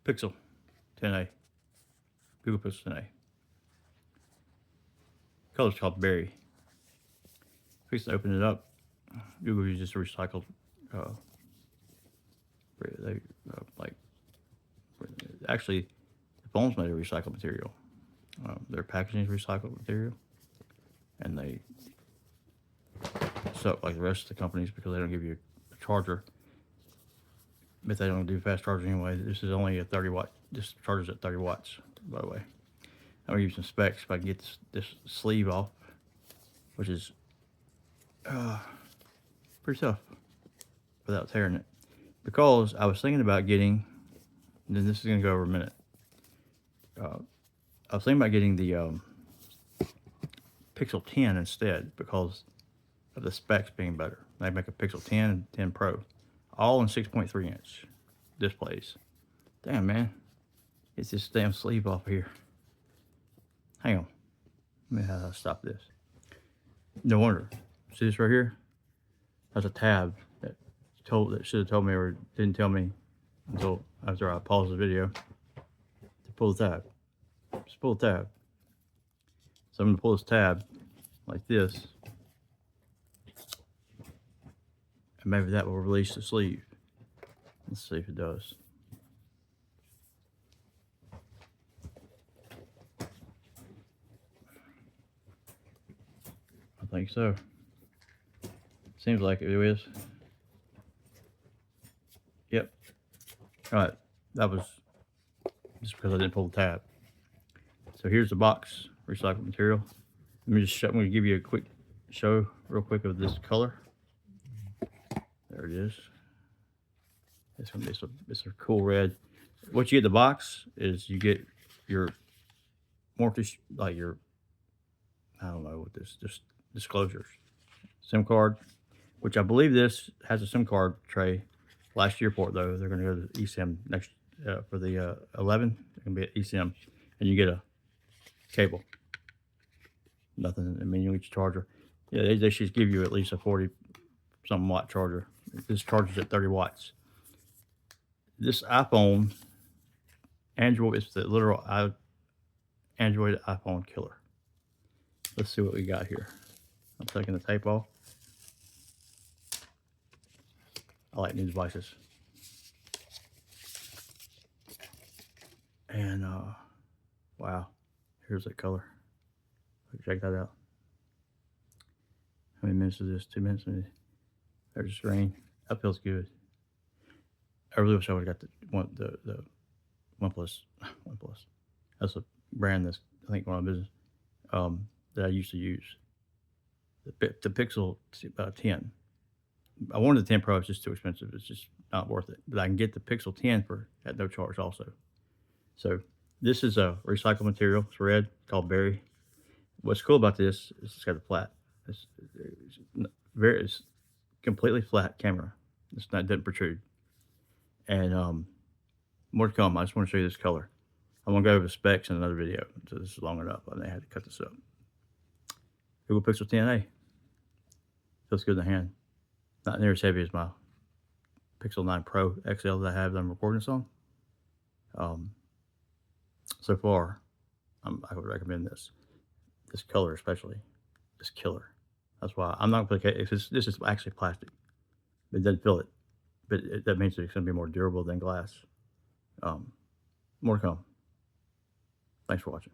Pixel 10a, Google Pixel 10a. Color's called Berry. Please open it up. Google uses recycled, they like actually the phone's made of recycled material. Their packaging is recycled material, and they suck like the rest of the companies because they don't give you a charger. But they don't do fast charging anyway. This is only a 30 watt. This charges at 30 watts, by the way. I'm gonna give you some specs if I can get this sleeve off, which is pretty tough without tearing it. Because I was thinking about getting, and then this is gonna go over a minute. I was thinking about getting the Pixel 10 instead because of the specs being better. They make a Pixel 10 and 10 Pro, all in 6.3 inch displays. Damn, man, it's this damn sleeve off here. Hang on, let me stop this. No wonder. See this right here? That's a tab that should have told me or didn't tell me until after I paused the video to pull the tab. Just pull the tab. So I'm gonna pull this tab like this, and maybe that will release the sleeve. Let's see if it does. I think so. Seems like it is. Yep. All right. That was just because I didn't pull the tab. So here's the box, recycled material. Let me just show, I'm going to give you a quick show real quick of this color. There it is. It's going to be it's a cool red. What you get in the box is you get your like your, I don't know what this, just disclosures. SIM card, which I believe this has a SIM card tray. Last year port though, they're going to go to eSIM next for the 11. It's going to be at eSIM, and you get a cable. Nothing. I mean, you get your charger. Yeah, they should give you at least a 40-something watt charger. This charges at 30 watts. This iPhone, Android, is the literal Android iPhone killer. Let's see what we got here. I'm taking the tape off. I like new devices. And wow, here's that color. Check that out. How many minutes is this? 2 minutes? There's the screen. That feels good. I really wish I would have got the OnePlus. That's a brand that's, I think, one of the business that I used to use. The Pixel 10. I wanted the 10 Pro. It's just too expensive. It's just not worth it. But I can get the Pixel 10 at no charge also. So this is a recycled material. It's red, called Berry. What's cool about this is it's got a flat. It's completely flat camera. It doesn't protrude. And more to come. I just want to show you this color. I'm gonna go over the specs in another video. So this is long enough. I had to cut this up. Google Pixel 10a. Feels good in the hand. Not near as heavy as my Pixel 9 Pro XL that I have that I'm recording this on. So far, I would recommend this. This color especially is killer. That's why I'm not going to put it. This is actually plastic. It doesn't feel it, but that means it's going to be more durable than glass. More to come. Thanks for watching.